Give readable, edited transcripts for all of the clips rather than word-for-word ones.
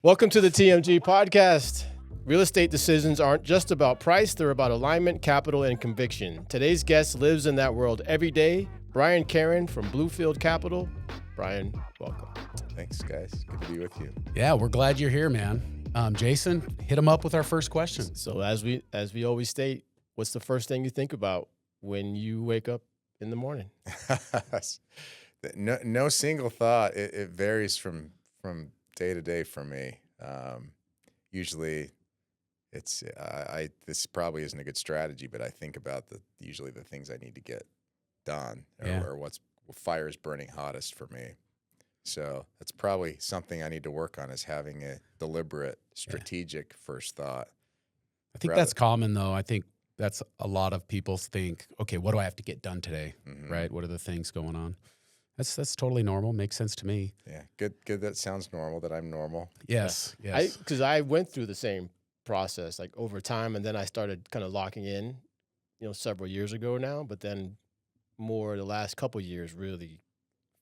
Welcome to the TMG Podcast. Real estate decisions aren't just about price, they're about alignment, capital, and conviction. Today's guest lives in that world every day. Karren from Bluefield Capital. Brian, welcome. Thanks, guys. Good to be with you. Yeah, we're glad you're here, man. Jason, hit him up with our first question. So as we always state, what's the first thing you think about when you wake up in the morning? No single thought. It varies from day to day for me. Usually, it's this probably isn't a good strategy, but I think about usually the things I need to get done or what's fire is burning hottest for me. So that's probably something I need to work on, is having a deliberate, strategic first thought. I think that's common, though. I think that's a lot of people think, okay, what do I have to get done today, right? What are the things going on? That's totally normal. Makes sense to me. Yeah, good. That sounds normal, that I'm normal. Yes. Because I went through the same process, like over time, and then I started kind of locking in, several years ago now, but then more the last couple years really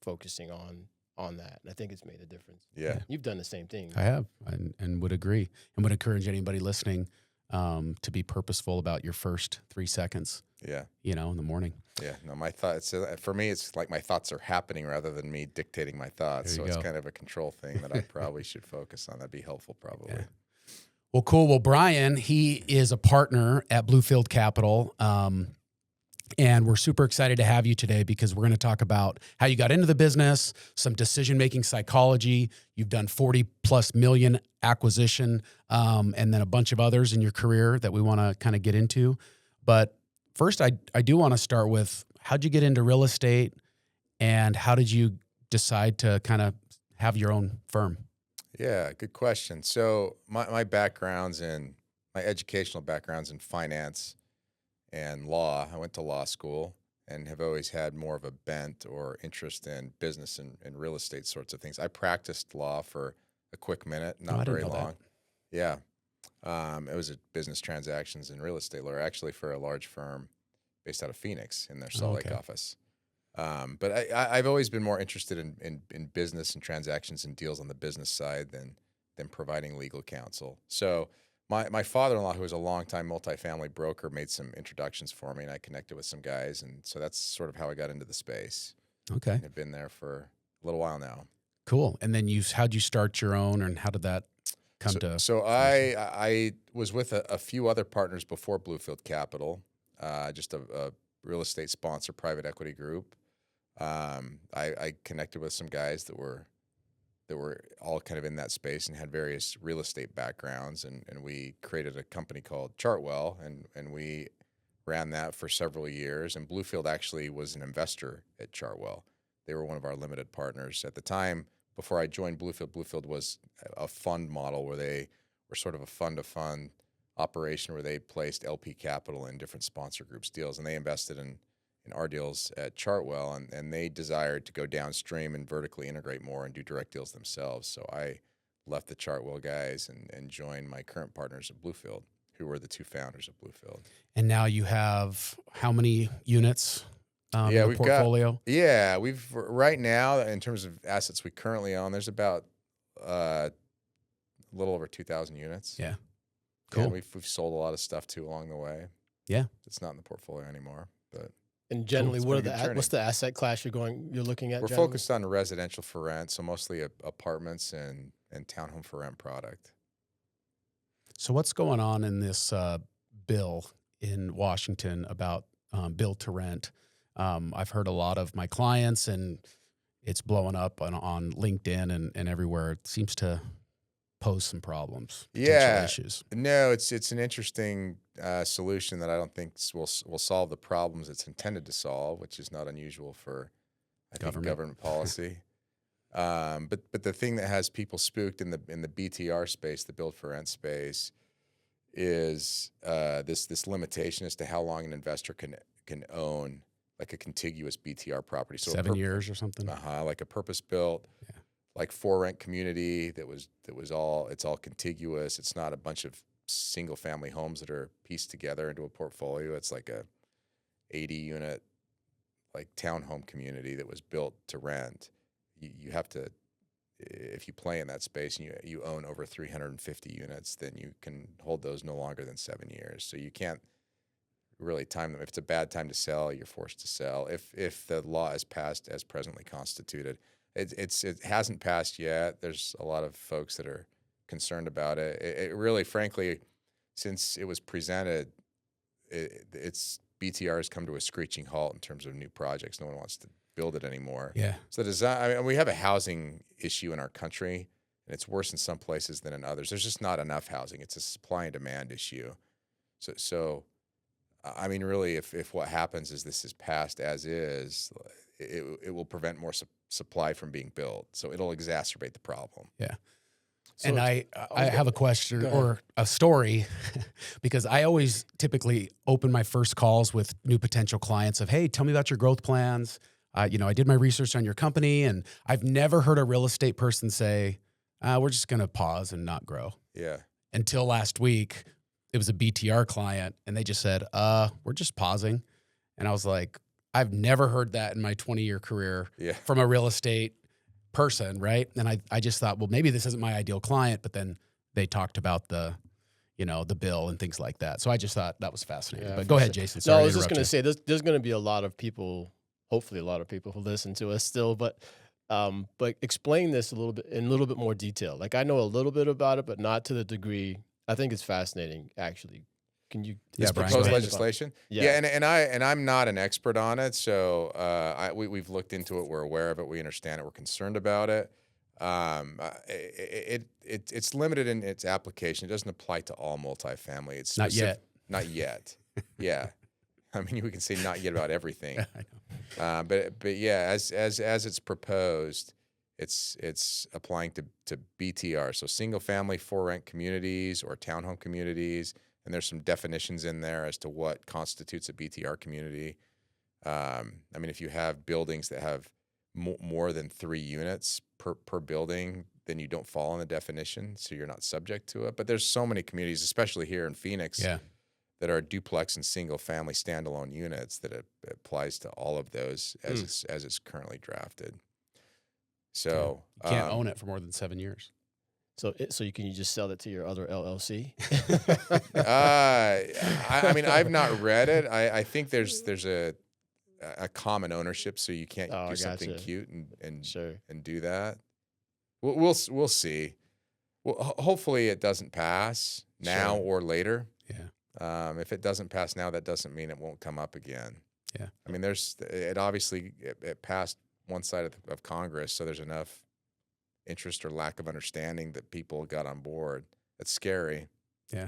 focusing on that. And I think it's made a difference. Yeah. You've done the same thing. I have and would agree and would encourage anybody listening to be purposeful about your first 3 seconds. Yeah. In the morning. Yeah. No, my thoughts, for me, it's like my thoughts are happening rather than me dictating my thoughts. So it's kind of a control thing that I probably should focus on. That'd be helpful, probably. Yeah. Well, cool. Well, Brian, he is a partner at Bluefield Capital. And we're super excited to have you today because we're going to talk about how you got into the business, some decision-making psychology. You've done 40 plus million acquisition, and then a bunch of others in your career that we want to kind of get into. But first, I do want to start with, how'd you get into real estate and how did you decide to kind of have your own firm? Yeah, good question. So my educational background's in finance and law. I went to law school and have always had more of a bent or interest in business and real estate sorts of things. I practiced law for a quick minute, not very long. Yeah. It was a business transactions and real estate lawyer, actually for a large firm based out of Phoenix in their Salt Lake office. But I've always been more interested in business and transactions and deals on the business side than providing legal counsel. So my father-in-law, who was a longtime multifamily broker, made some introductions for me, and I connected with some guys, and so that's sort of how I got into the space. Okay. And I've been there for a little while now. Cool. And then how'd you start your own, and how did that come to? So I was with a few other partners before Bluefield Capital, just a real estate sponsor private equity group. I connected with some guys that were all kind of in that space and had various real estate backgrounds, and we created a company called Chartwell, and we ran that for several years. And Bluefield actually was an investor at Chartwell. They were one of our limited partners at the time. Before I joined Bluefield, Bluefield was a fund model where they were sort of a fund-to-fund operation where they placed LP capital in different sponsor groups' deals, and they invested in our deals at Chartwell, and they desired to go downstream and vertically integrate more and do direct deals themselves. So I left the Chartwell guys and joined my current partners at Bluefield, who were the two founders of Bluefield. And now you have how many units in the portfolio? We've right now, in terms of assets we currently own, there's about a little over 2,000 units. Yeah. Cool. And we've sold a lot of stuff too along the way. Yeah. It's not in the portfolio anymore, but. And generally, what's the asset class you're looking at? We're focused on residential for rent, so mostly apartments and townhome for rent product. So what's going on in this bill in Washington about build to rent? I've heard a lot of my clients, and it's blowing up on LinkedIn and everywhere. It seems to pose some problems, potential issues. No, it's an interesting solution that I don't think will solve the problems it's intended to solve, which is not unusual for government policy. But the thing that has people spooked in the BTR space, the build for rent space, is this limitation as to how long an investor can own like a contiguous BTR property. So 7 years or something. Like a purpose built. Like for rent community it's all contiguous. It's not a bunch of single family homes that are pieced together into a portfolio. It's like a 80 unit like townhome community that was built to rent. You have to if you play in that space and you own over 350 units, then you can hold those no longer than 7 years. So you can't really time them. If it's a bad time to sell, you're forced to sell. If the law is passed as presently constituted, it hasn't passed yet. There's a lot of folks that are concerned about it. It really, frankly, since it was presented, it's BTR has come to a screeching halt in terms of new projects. No one wants to build it anymore. Yeah. So design. I mean, we have a housing issue in our country, and it's worse in some places than in others. There's just not enough housing. It's a supply and demand issue. So I mean, really, if what happens is this is passed as is, it will prevent more supply from being built. So it'll exacerbate the problem. Yeah. So And I have a question Go ahead. or a story because I always typically open my first calls with new potential clients of, hey, tell me about your growth plans. I did my research on your company, and I've never heard a real estate person say, we're just going to pause and not grow. Yeah. Until last week, it was a BTR client, and they just said, we're just pausing. And I was like, I've never heard that in my 20-year career from a real estate person, right? And I just thought, well, maybe this isn't my ideal client, but then they talked about the bill and things like that. So I just thought that was fascinating. Yeah, but for go ahead, sure. Jason. No, Sorry I to was just interrupt going to you. say there's going to be a lot of people, hopefully a lot of people who listen to us still, but explain this a little bit more detail. Like I know a little bit about it, but not to the degree. I think it's fascinating, actually. Can you? Yeah, This Brian, proposed go ahead. legislation. Yeah. And I'm not an expert on it, so we've looked into it. We're aware of it. We understand it. We're concerned about it. It's limited in its application. It doesn't apply to all multifamily. It's Not yet. Not yet. Yeah. I mean, we can say not yet about everything. I know. But yeah, as it's proposed, it's applying to BTR, so single family for rent communities or townhome communities, and there's some definitions in there as to what constitutes a BTR community. I mean, if you have buildings that have more than 3 units per building, then you don't fall in the definition, so you're not subject to it. But there's so many communities, especially here in Phoenix, that are duplex and single family standalone units that it applies to all of those as it's currently drafted. So You can't own it for more than 7 years. So can you just sell it to your other LLC? I mean, I've not read it. I think there's a common ownership, so you can't do something cute and do that. We'll see. Well, hopefully it doesn't pass now or later. Yeah. If it doesn't pass now, that doesn't mean it won't come up again. Yeah. I mean, it obviously passed one side of Congress, so there's enough interest or lack of understanding that people got on board. That's scary. Yeah.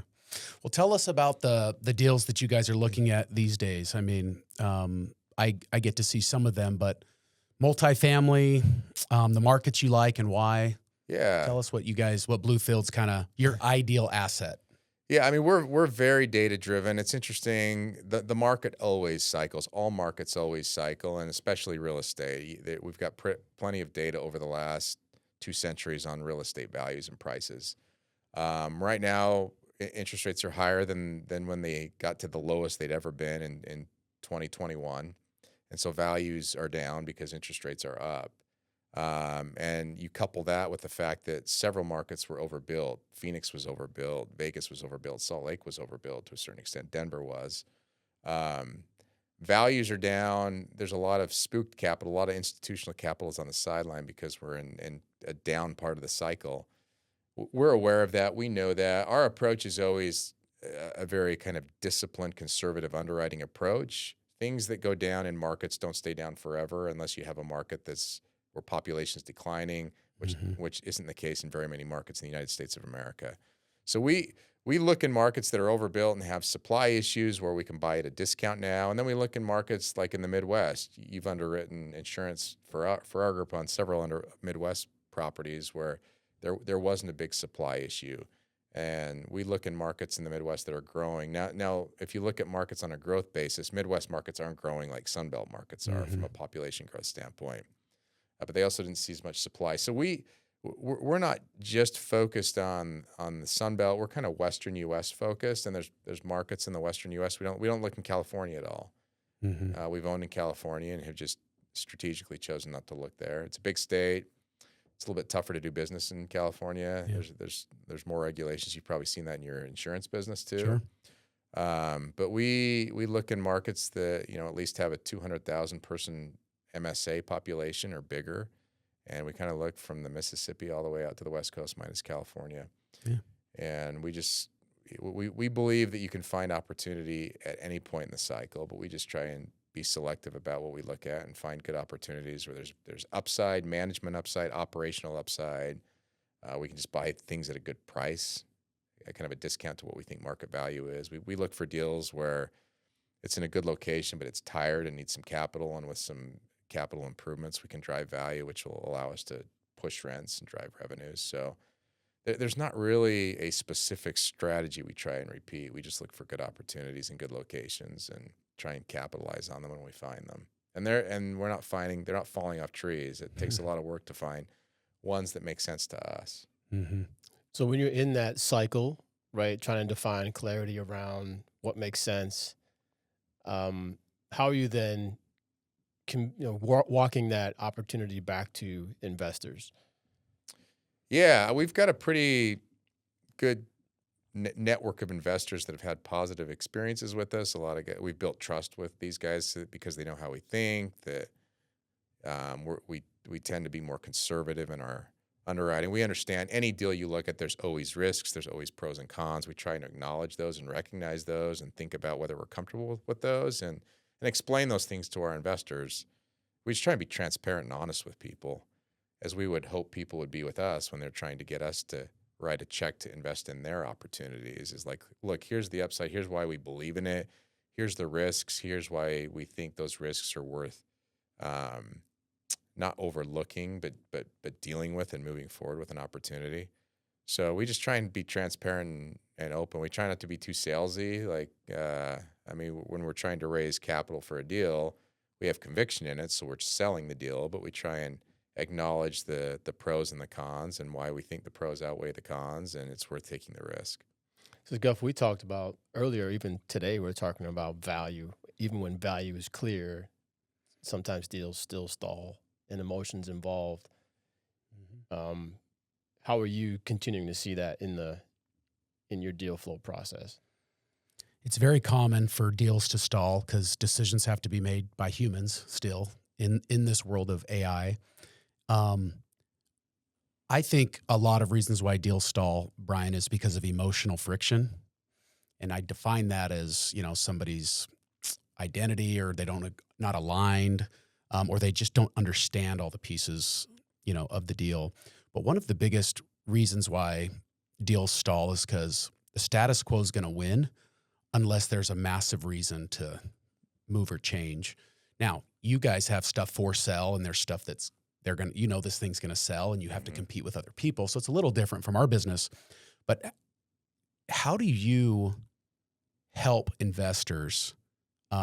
Well, tell us about the deals that you guys are looking at these days. I mean, I get to see some of them, but multifamily, the markets you like and why. Yeah. Tell us what Bluefield's kind of your ideal asset. Yeah, I mean, we're very data driven. It's interesting. The market always cycles. All markets always cycle, and especially real estate. We've got plenty of data over the last 2 centuries on real estate values and prices. Right now, interest rates are higher than when they got to the lowest they'd ever been in 2021, and so values are down because interest rates are up. And you couple that with the fact that several markets were overbuilt. Phoenix was overbuilt. Vegas was overbuilt. Salt Lake was overbuilt to a certain extent. Denver was. Values are down. There's a lot of spooked capital. A lot of institutional capital is on the sideline because we're in a down part of the cycle. We're aware of that. We know that. Our approach is always a very kind of disciplined, conservative underwriting approach. Things that go down in markets don't stay down forever unless you have a market where population is declining, which isn't the case in very many markets in the United States of America. So we look in markets that are overbuilt and have supply issues where we can buy at a discount now, and then we look in markets like in the Midwest. You've underwritten insurance for our group on several Midwest properties where there wasn't a big supply issue, and we look in markets in the Midwest that are growing. Now, if you look at markets on a growth basis, Midwest markets aren't growing like Sunbelt markets are from a population growth standpoint. But they also didn't see as much supply. So we're not just focused on the Sun Belt. We're kind of Western U.S. focused, and there's markets in the Western U.S. We don't look in California at all. We've owned in California and have just strategically chosen not to look there. It's a big state. it's a little bit tougher to do business in California. Yeah. There's more regulations. You've probably seen that in your insurance business too. Sure. But we look in markets that, at least have a 200,000 person MSA population or bigger. And we kind of look from the Mississippi all the way out to the West Coast minus California. Yeah. And we believe that you can find opportunity at any point in the cycle, but we just try and be selective about what we look at and find good opportunities where there's upside, management upside, operational upside. We can just buy things at a good price, kind of a discount to what we think market value is. We look for deals where it's in a good location, but it's tired and needs some capital, and with some capital improvements, we can drive value, which will allow us to push rents and drive revenues. So there's not really a specific strategy we try and repeat. We just look for good opportunities and good locations and try and capitalize on them when we find them. And they're not falling off trees. It takes a lot of work to find ones that make sense to us. Mm-hmm. So when you're in that cycle, right, trying to define clarity around what makes sense, how are you then walking that opportunity back to investors? Yeah, we've got a pretty good network of investors that have had positive experiences with us. We've built trust with these guys because they know how we think. That we tend to be more conservative in our underwriting. We understand any deal you look at, there's always risks, there's always pros and cons. We try and acknowledge those and recognize those and think about whether we're comfortable with those and explain those things to our investors. We just try and be transparent and honest with people, as we would hope people would be with us when they're trying to get us to write a check to invest in their opportunities. Is like, look, here's the upside, here's why we believe in it, here's the risks, here's why we think those risks are worth not overlooking, but dealing with and moving forward with an opportunity. So we just try and be transparent and open. We try not to be too salesy. When we're trying to raise capital for a deal, we have conviction in it, so we're selling the deal, but we try and acknowledge the pros and the cons and why we think the pros outweigh the cons, and it's worth taking the risk. So, Guff, we talked about earlier, even today, we're talking about value. Even when value is clear, sometimes deals still stall and emotions involved. Mm-hmm. How are you continuing to see that in your deal flow process? It's very common for deals to stall because decisions have to be made by humans still in this world of AI. I think a lot of reasons why deals stall, Brian, is because of emotional friction. And I define that as, somebody's identity, or not aligned, or they just don't understand all the pieces, of the deal. But one of the biggest reasons why deals stall is because the status quo is going to win unless there's a massive reason to move or change. Now, you guys have stuff for sale, and there's stuff that's this thing's going to sell, and you have to compete with other people. So it's a little different from our business. But how do you help investors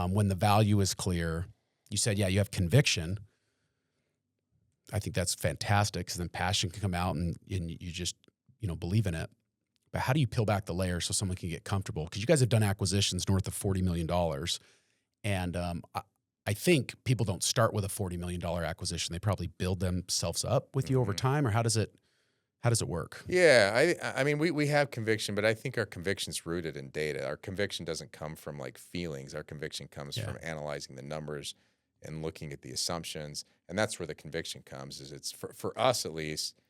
when the value is clear? You said, you have conviction. I think that's fantastic, because then passion can come out and you just, believe in it. But how do you peel back the layers so someone can get comfortable? Because you guys have done acquisitions north of $40 million. And I think people don't start with a $40 million acquisition. They probably build themselves up with you over time, or how does it work? Yeah, we have conviction, but I think our conviction's rooted in data. Our conviction doesn't come from feelings. Our conviction comes from analyzing the numbers and looking at the assumptions, and that's where the conviction comes. Is it's for us at least,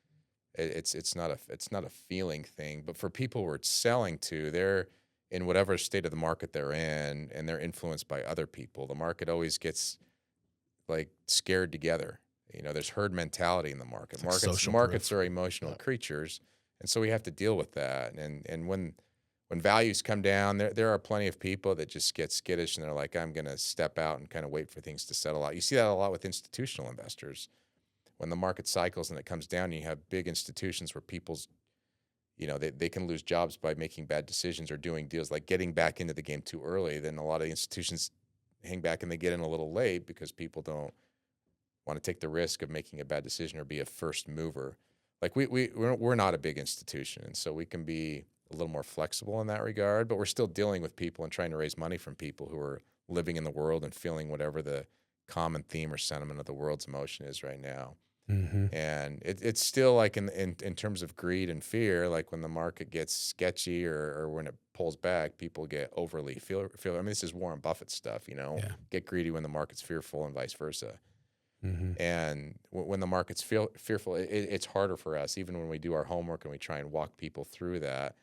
it's not a feeling thing, but for people we're selling to, they're in whatever state of the market they're in, and they're influenced by other people. The market always gets scared together. There's herd mentality in the market. Markets are emotional creatures, and so we have to deal with that. And when values come down, there are plenty of people that just get skittish, and they're like, I'm going to step out and kind of wait for things to settle out. You see that a lot with institutional investors. When the market cycles and it comes down, you have big institutions where people's, they can lose jobs by making bad decisions or doing deals like getting back into the game too early. Then a lot of the institutions hang back and they get in a little late because people don't want to take the risk of making a bad decision or be a first mover. We're not a big institution, and so we can be a little more flexible in that regard, but we're still dealing with people and trying to raise money from people who are living in the world and feeling whatever the common theme or sentiment of the world's emotion is right now. And it's still like in terms of greed and fear, like when the market gets sketchy or when it pulls back, people get overly feel. I mean, this is Warren Buffett stuff, get greedy when the market's fearful and vice versa. And when the market's fearful, it's harder for us, even when we do our homework and we try and walk people through that,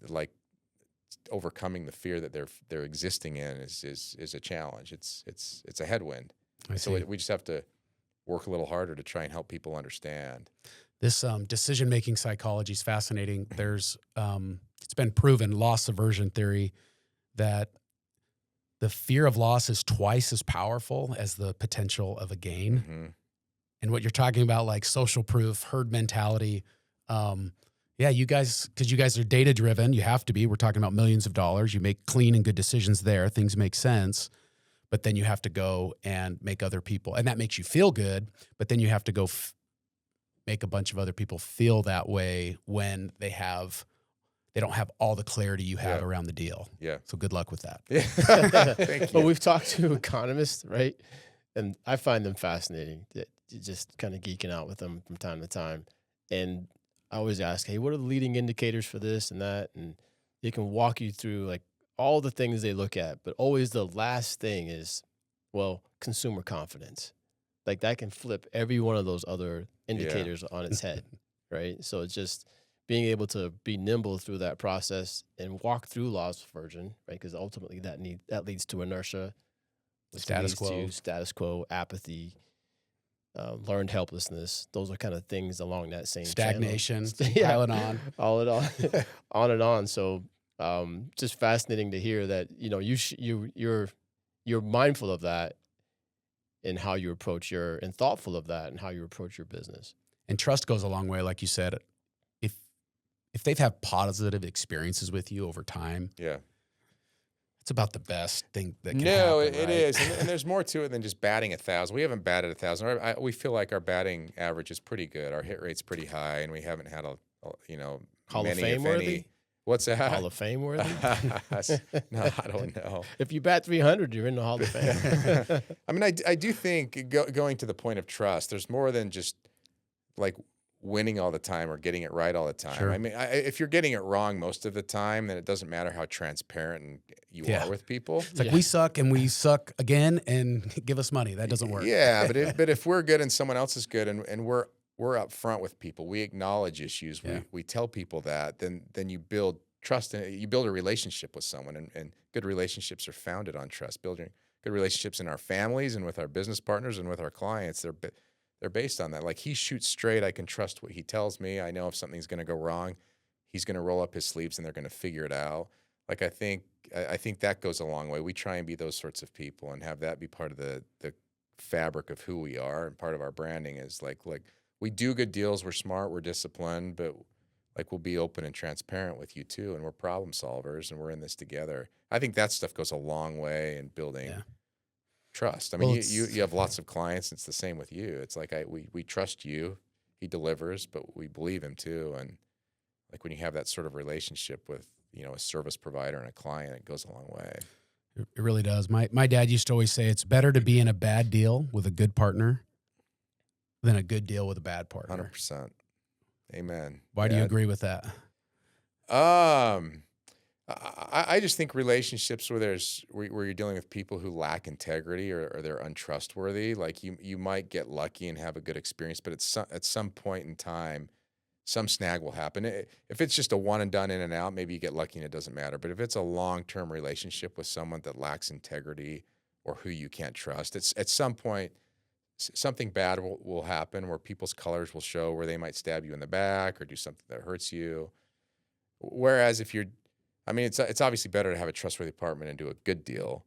like overcoming the fear that they're existing in is a challenge. It's a headwind. So we just have to work a little harder to try and help people understand. This decision-making psychology is fascinating. There's it's been proven, loss aversion theory, that the fear of loss is twice as powerful as the potential of a gain. And what you're talking about, like social proof, herd mentality, you guys, because you guys are data-driven, you have to be. We're talking about millions of dollars. You make clean and good decisions there. Things make sense. But then you have to go and make other people, and that makes you feel good, but then you have to go make a bunch of other people feel that way when they don't have all the clarity you have around the deal. Yeah. So good luck with that. Yeah. Thank you. Well, we've talked to economists, right? And I find them fascinating. Just kind of geeking out with them from time to time. And I always ask, hey, what are the leading indicators for this and that? And they can walk you through like all the things they look at, but always the last thing is, well, consumer confidence. Like that can flip every one of those other indicators on its head, right? So it's just being able to be nimble through that process and walk through loss aversion, right? Because ultimately that leads to inertia, which leads to status quo, apathy, learned helplessness. Those are kind of things along that same stagnation, channel. piling on, all it on and on. So just fascinating to hear that you're mindful of that in how you approach and thoughtful of that and how you approach your business. And trust goes a long way, like you said. If they've had positive experiences with you over time, it's about the best thing that can happen. It right? is, and there's more to it than just batting 1,000. We haven't batted 1,000. We feel like our batting average is pretty good. Our hit rate's pretty high, and we haven't had Hall of Fame worthy. What's that? Hall of Fame worthy? No, I don't know. If you bat 300, you're in the Hall of Fame. I mean, I do think going to the point of trust, there's more than just like winning all the time or getting it right all the time. Sure. I mean, if you're getting it wrong most of the time, then it doesn't matter how transparent you are with people. It's like we suck and we suck again and give us money. That doesn't work. Yeah, but if we're good and someone else is good and we're up front with people, we acknowledge issues, we tell people that, then you build trust and you build a relationship with someone, and good relationships are founded on trust. Building good relationships in our families and with our business partners and with our clients, they're based on that. Like, he shoots straight. I can trust what he tells me. I know if something's going to go wrong, he's going to roll up his sleeves and they're going to figure it out. Like, I think that goes a long way. We try and be those sorts of people and have that be part of the fabric of who we are. And part of our branding is like we do good deals. We're smart. We're disciplined, but like we'll be open and transparent with you too. And we're problem solvers and we're in this together. I think that stuff goes a long way in building trust. I mean, you have lots of clients. And it's the same with you. It's like we trust you. He delivers, but we believe him too. And like when you have that sort of relationship with a service provider and a client, it goes a long way. It really does. My dad used to always say it's better to be in a bad deal with a good partner than a good deal with a bad partner. 100%. Amen. Why do you agree with that? I just think relationships where you're dealing with people who lack integrity or they're untrustworthy, like you might get lucky and have a good experience, but at some point in time, some snag will happen. If it's just a one and done in and out, maybe you get lucky and it doesn't matter. But if it's a long-term relationship with someone that lacks integrity or who you can't trust, it's at some point something bad will happen where people's colors will show, where they might stab you in the back or do something that hurts you. Whereas it's obviously better to have a trustworthy partner and do a good deal,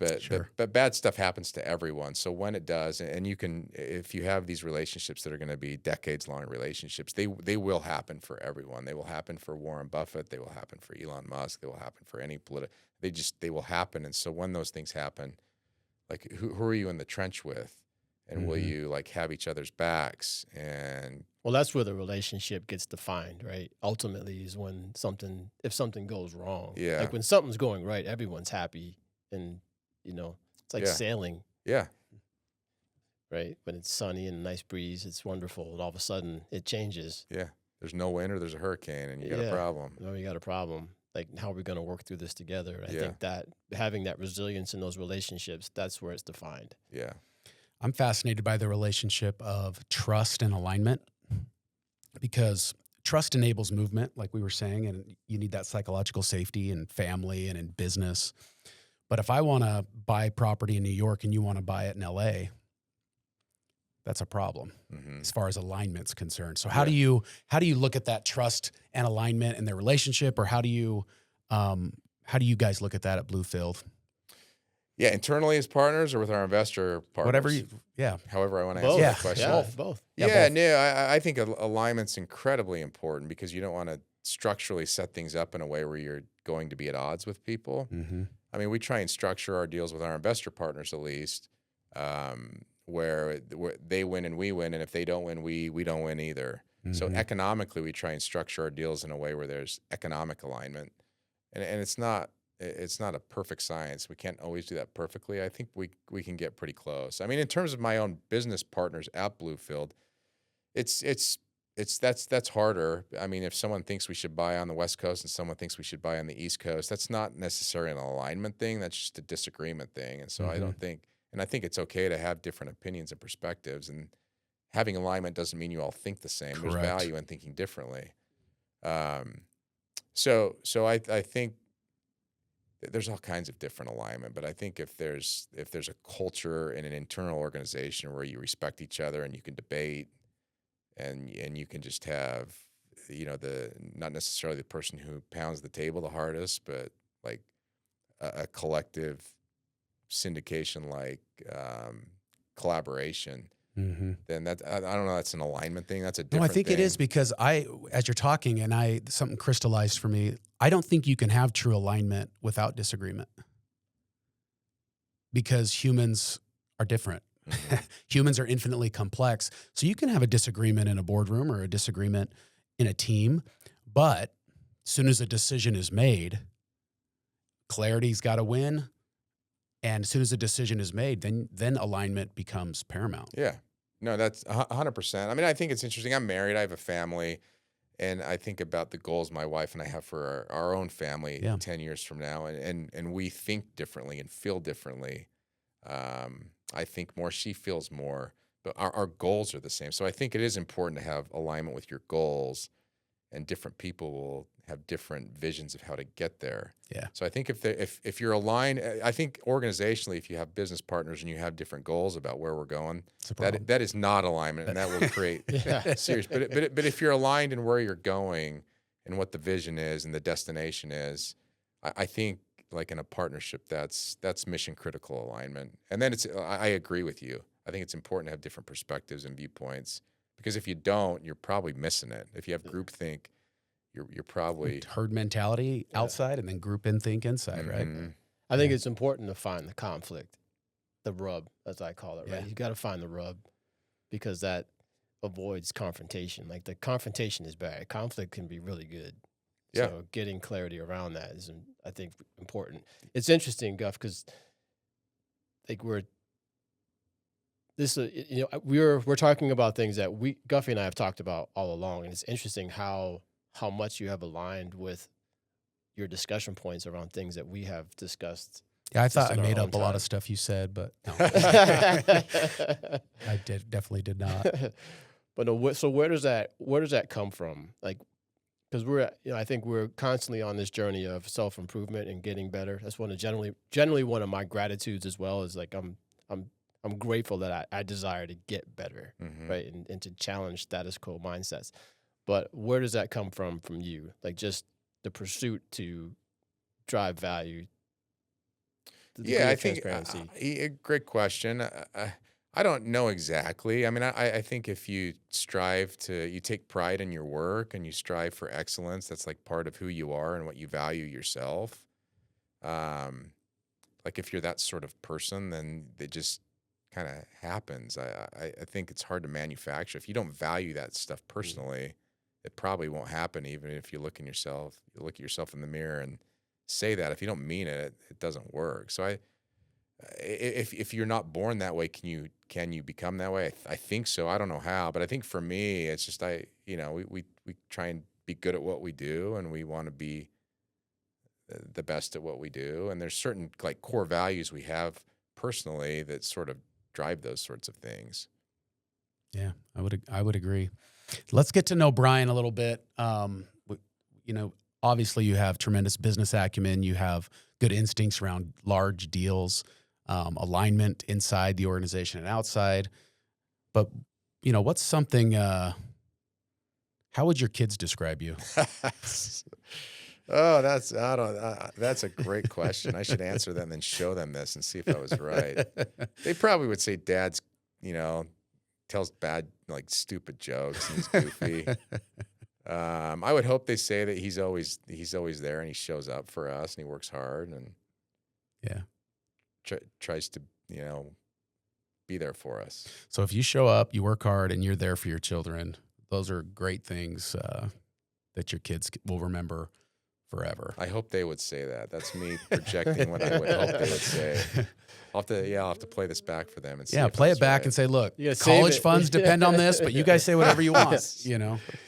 but bad stuff happens to everyone. So when it does, and if you have these relationships that are going to be decades-long relationships, they will happen for everyone. They will happen for Warren Buffett. They will happen for Elon Musk. They will happen for any they will happen. And so when those things happen, like who are you in the trench with? And will you like have each other's backs? And well, that's where the relationship gets defined, right? Ultimately is when if something goes wrong. Yeah. Like when something's going right, everyone's happy, and it's like sailing. Yeah. right? When it's sunny and a nice breeze, it's wonderful. And all of a sudden it changes. Yeah. There's no wind or there's a hurricane and you got a problem. No, you got a problem. Like, how are we going to work through this together? I Yeah. think that having that resilience in those relationships, that's where it's defined. Yeah. I'm fascinated by the relationship of trust and alignment, because trust enables movement, like we were saying, and you need that psychological safety in family and in business. But if I want to buy property in New York and you want to buy it in LA, that's a problem as far as alignment's concerned. So how do you look at that trust and alignment in their relationship, or how do you guys look at that at Bluefield? Yeah, internally as partners or with our investor partners? Whatever you, However I want to Both. answer that question. Yeah, both. Yeah, both. no, I think alignment's incredibly important because you don't want to structurally set things up in a way where you're going to be at odds with people. Mm-hmm. I mean, we try and structure our deals with our investor partners at least, where they win and we win, and if they don't win, we don't win either. So economically, we try and structure our deals in a way where there's economic alignment, and it's not a perfect science. We can't always do that perfectly. I think we can get pretty close. I mean, in terms of my own business partners at Bluefield, that's harder. I mean, if someone thinks we should buy on the West Coast and someone thinks we should buy on the East Coast, that's not necessarily an alignment thing. That's just a disagreement thing. And so I don't think, and I think it's okay to have different opinions and perspectives. And having alignment doesn't mean you all think the same. Correct. There's value in thinking differently. So I think there's all kinds of different alignment, but I think if there's a culture in an internal organization where you respect each other and you can debate, and you can just have, not necessarily the person who pounds the table the hardest, but like a collective syndication, like collaboration, then that, I don't know, that's an alignment thing. That's a different No, I think thing. it is, because as you're talking and something crystallized for me, I don't think you can have true alignment without disagreement, because humans are different. Humans are infinitely complex. So you can have a disagreement in a boardroom or a disagreement in a team, but as soon as a decision is made, clarity's got to win. And as soon as a decision is made, then alignment becomes paramount. Yeah. No, that's 100%. I mean, I think it's interesting. I'm married. I have a family. And I think about the goals my wife and I have for our own family 10 years from now. And we think differently and feel differently. I think more, she feels more, but our goals are the same. So I think it is important to have alignment with your goals, and different people will have different visions of how to get there. Yeah. So I think if you're aligned, I think organizationally, if you have business partners and you have different goals about where we're going, that is not alignment, and that will create serious. But if you're aligned in where you're going and what the vision is and the destination is, I think, like in a partnership, that's mission critical alignment. And then I agree with you. I think it's important to have different perspectives and viewpoints, because if you don't, you're probably missing it. If you have groupthink, you're probably herd mentality outside and then group in think inside, right? I think it's important to find the conflict, the rub, as I call it, right? Yeah. You got to find the rub, because that avoids confrontation. Like, the confrontation is bad. Conflict can be really good. Yeah. So getting clarity around that is, I think, important. It's interesting, Guff, because like we're talking about things that Guffy and I have talked about all along, and it's interesting how much you have aligned with your discussion points around things that we have discussed. Yeah, I thought I in our made own up a lot time. of stuff you said, but no. I definitely did not. But no, so where does that come from? Like, because I think we're constantly on this journey of self-improvement and getting better. That's generally one of my gratitudes as well, is like I'm grateful that I desire to get better, right, and to challenge status quo mindsets. But where does that come from you? Like, just the pursuit to drive value. I think a great question. I don't know exactly. I mean, I think if you you take pride in your work and you strive for excellence, that's like part of who you are and what you value yourself. Like, if you're that sort of person, then it just kind of happens. I think it's hard to manufacture. If you don't value that stuff personally, it probably won't happen. Even if you look at yourself in the mirror and say that. If you don't mean it, it doesn't work. So if you're not born that way, can you become that way? I think so. I don't know how, but I think for me, it's just we try and be good at what we do, and we want to be the best at what we do. And there's certain like core values we have personally that sort of drive those sorts of things. Yeah, I would agree. Let's get to know Brian a little bit. Obviously you have tremendous business acumen. You have good instincts around large deals, alignment inside the organization and outside. But, what's something, how would your kids describe you? Oh, that's a great question. I should answer that and then show them this and see if I was right. They probably would say Dad's, tells bad, like stupid jokes and he's goofy. I would hope they say that he's always there and he shows up for us and he works hard and tries to, be there for us. So if you show up, you work hard, and you're there for your children, those are great things that your kids will remember forever. I hope they would say that. That's me projecting what I would hope they would say. I'll have to play this back for them and see. Yeah, play it back and say, look, college funds depend on this, but you guys say whatever you want,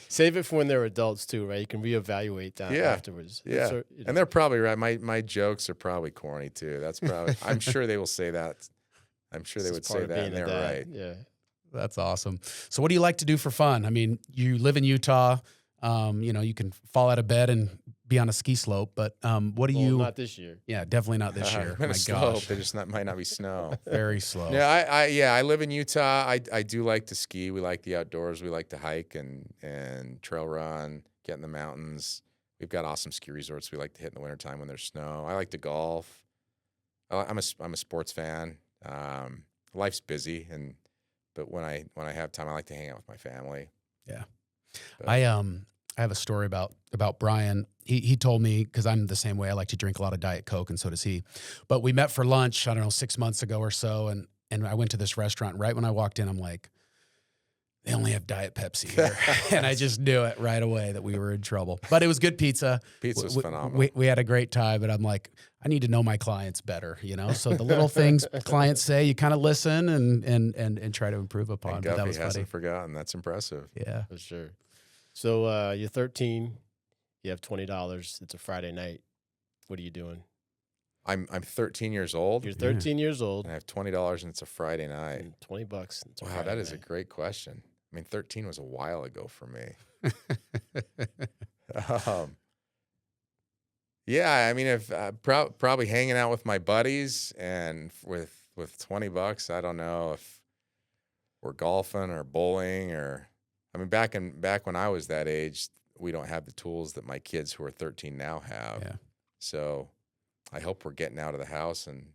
Save it for when they're adults too, right? You can reevaluate that afterwards. Yeah. So, and they're probably right. My jokes are probably corny too. That's probably, I'm sure they will say that. I'm sure they would say that, and they're right. Yeah. That's awesome. So what do you like to do for fun? I mean, you live in Utah. You can fall out of bed and be on a ski slope, but what do you? Not this year. Yeah, definitely not this year. My gosh, there just might not be snow. Very slow. Yeah, I live in Utah. I do like to ski. We like the outdoors. We like to hike and trail run, get in the mountains. We've got awesome ski resorts we like to hit in the wintertime when there's snow. I like to golf. I'm a sports fan. Life's busy, but when I have time, I like to hang out with my family. Yeah. But I have a story about Brian. He told me, because I'm the same way. I like to drink a lot of Diet Coke, and so does he. But we met for lunch, I don't know, 6 months ago or so, and I went to this restaurant. Right when I walked in, I'm like, they only have Diet Pepsi here. And I just knew it right away that we were in trouble. But it was good pizza. Pizza's phenomenal. We had a great time, but I'm like, I need to know my clients better, So the little things clients say, you kind of listen and try to improve upon. And but that Guffey was hasn't funny. forgotten. That's impressive. Yeah. For sure. So you're 13. You have $20. It's a Friday night. What are you doing? I'm 13 years old. You're 13 years old. And I have $20 and it's a Friday night. And $20. Wow, that is a great question. I mean, 13 was a while ago for me. Yeah, I mean, if probably hanging out with my buddies and with $20, I don't know if we're golfing or bowling or. I mean, back when I was that age, we don't have the tools that my kids who are 13 now have. Yeah. So I hope we're getting out of the house and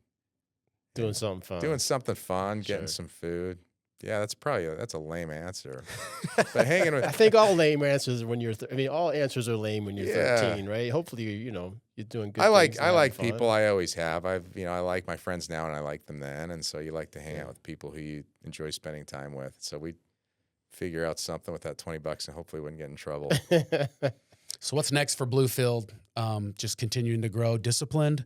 doing something fun. Getting some food. Yeah, that's a lame answer. But hanging with, I think all lame answers when you're. All answers are lame when you're 13, right? Hopefully, you're doing good. I like people. I always have. I like my friends now, and I like them then. And so you like to hang out with people who you enjoy spending time with. So we figure out something with that $20 and hopefully wouldn't get in trouble. So what's next for Bluefield? Just continuing to grow, disciplined,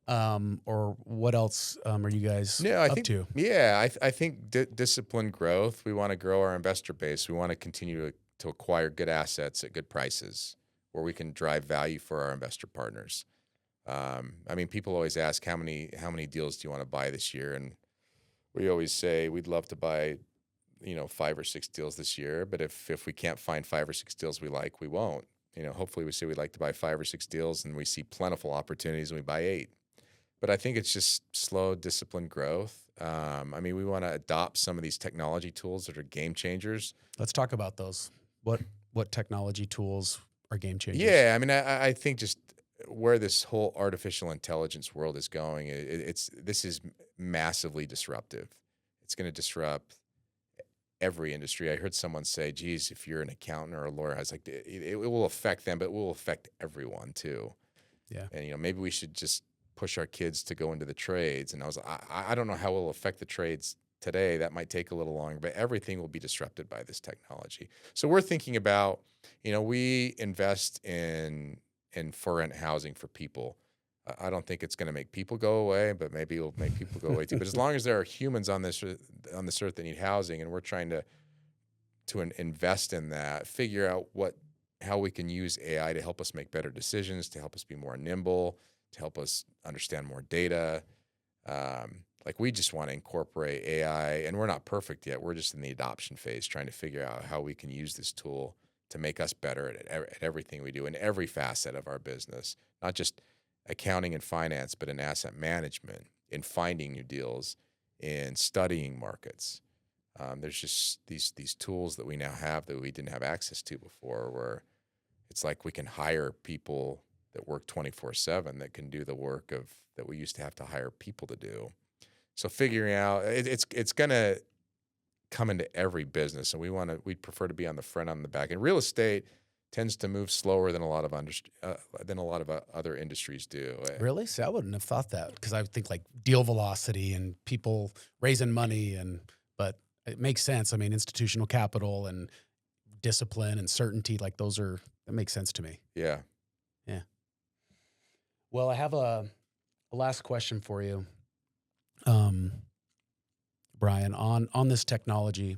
or what else are you guys up to? Yeah, I think disciplined growth. We want to grow our investor base. We want to continue to acquire good assets at good prices where we can drive value for our investor partners. People always ask how many deals do you want to buy this year, and we always say we'd love to buy 5 or 6 deals this year, but if we can't find 5 or 6 deals we like, we won't. Hopefully we say we'd like to buy 5 or 6 deals and we see plentiful opportunities and we buy 8. But I think it's just slow, disciplined growth. We want to adopt some of these technology tools that are game changers. Let's talk about those. What technology tools are game changers? Yeah, I think just where this whole artificial intelligence world is going, this is massively disruptive. It's going to disrupt every industry. I heard someone say, geez, if you're an accountant or a lawyer, I was like, it will affect them, but it will affect everyone too. Yeah. And, maybe we should just push our kids to go into the trades. And I was like, I don't know how it will affect the trades today. That might take a little longer, but everything will be disrupted by this technology. So we're thinking about, we invest in for rent housing for people. I don't think it's going to make people go away, but maybe it'll make people go away too. But as long as there are humans on this earth that need housing, and we're trying to invest in that, figure out how we can use AI to help us make better decisions, to help us be more nimble, to help us understand more data. Like we just want to incorporate AI, and we're not perfect yet. We're just in the adoption phase, trying to figure out how we can use this tool to make us better at everything we do in every facet of our business, not just accounting and finance, but in asset management, in finding new deals, in studying markets. There's just these tools that we now have that we didn't have access to before, where it's like we can hire people that work 24/7 that can do the work that we used to have to hire people to do. So figuring out it's gonna come into every business, and we'd prefer to be on the front, on the back. And real estate tends to move slower than a lot of other industries do. Really? See, I wouldn't have thought that, because I would think like deal velocity and people raising money, but it makes sense. I mean, institutional capital and discipline and certainty, like that makes sense to me. Yeah. Yeah. Well, I have a last question for you, Brian, on this technology.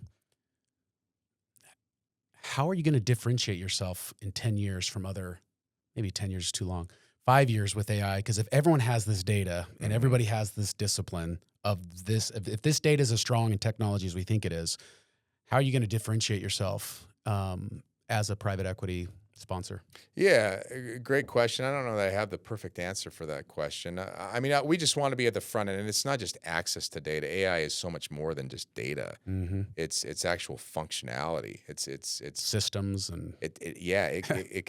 How are you going to differentiate yourself in 10 years from maybe 10 years is too long, 5 years with AI? Because if everyone has this data and everybody has this discipline of this, if this data is as strong in technology as we think it is, how are you going to differentiate yourself as a private equity sponsor? Yeah, great question. I don't know that I have the perfect answer for that question. I mean, we just want to be at the front end, and it's not just access to data. AI is so much more than just data. Mm-hmm. It's actual functionality. It's systems, and it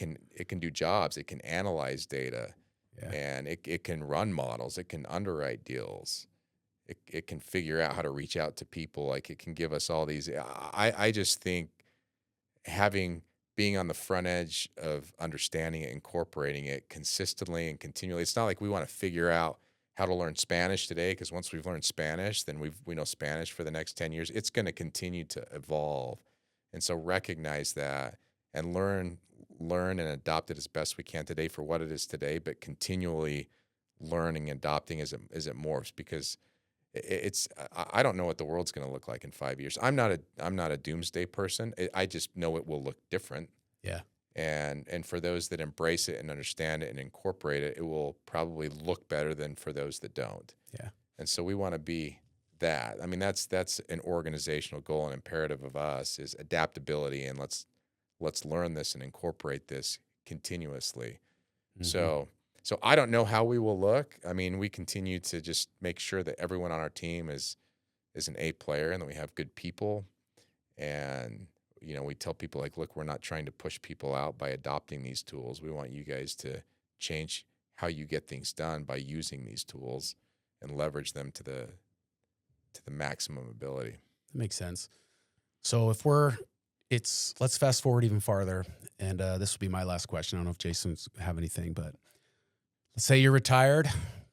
can do jobs. It can analyze data, yeah. and it can run models. It can underwrite deals. It can figure out how to reach out to people. Like, it can give us all these. I just think being on the front edge of understanding it, incorporating it consistently and continually. It's not like we want to figure out how to learn Spanish today, because once we've learned Spanish, then we know Spanish for the next 10 years. It's going to continue to evolve. And so recognize that and learn and adopt it as best we can today for what it is today, but continually learning and adopting as it morphs, because I don't know what the world's going to look like in 5 years. I'm not a doomsday person. I just know it will look different. Yeah. And for those that embrace it and understand it and incorporate it, it will probably look better than for those that don't. Yeah. And so we want to be that. I mean, that's an organizational goal and imperative of us, is adaptability, and let's learn this and incorporate this continuously. Mm-hmm. So I don't know how we will look. I mean, we continue to just make sure that everyone on our team is an A player, and that we have good people. And, we tell people, like, look, we're not trying to push people out by adopting these tools. We want you guys to change how you get things done by using these tools and leverage them to the maximum ability. That makes sense. So let's fast forward even farther. And this will be my last question. I don't know if Jason's have anything, but let's say you're retired,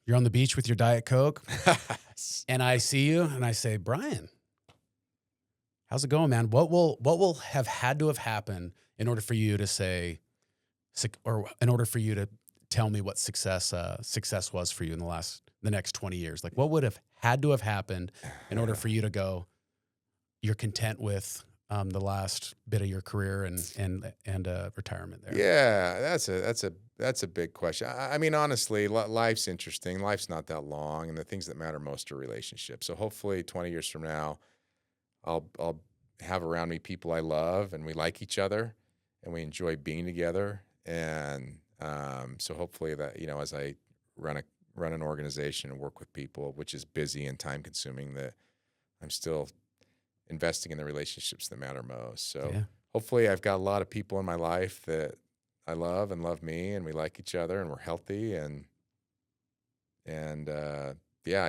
you're on the beach with your Diet Coke, and I see you and I say, Brian, how's it going, man? What will have had to have happened in order for you to say, or in order for you to tell me what success was for you in the next 20 years? Like, what would have had to have happened in order for you to go, you're content with the last bit of your career and retirement there? Yeah, that's a big question. I mean, honestly, life's interesting. Life's not that long, and the things that matter most are relationships. So hopefully 20 years from now, I'll have around me people I love, and we like each other, and we enjoy being together. And so hopefully that, as I run an organization and work with people, which is busy and time consuming, that I'm still investing in the relationships that matter most. So hopefully I've got a lot of people in my life that I love and love me, and we like each other, and we're healthy. And I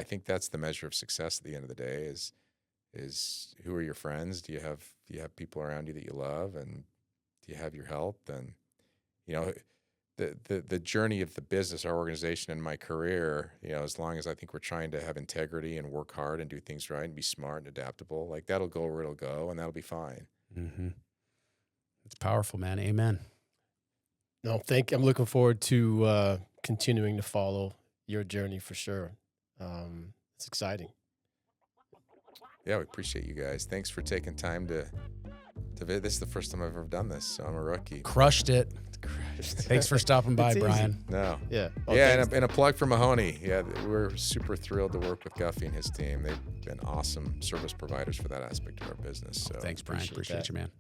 think that's the measure of success at the end of the day, is who are your friends? Do you have people around you that you love, and do you have your health? And, the journey of the business, our organization, and my career, as long as I think we're trying to have integrity and work hard and do things right and be smart and adaptable, like, that'll go where it'll go, and that'll be fine. Mm-hmm. It's powerful, man. Amen. No, I'm looking forward to continuing to follow your journey for sure. It's exciting. Yeah, we appreciate you guys. Thanks for taking time to visit. This is the first time I've ever done this, so I'm a rookie. Crushed it. Thanks for stopping by, It's easy. Brian. No. Yeah. Yeah, and a plug for Mahoney. Yeah, we're super thrilled to work with Guffey and his team. They've been awesome service providers for that aspect of our business. So Thanks, Brian. appreciate Appreciate that. you, man.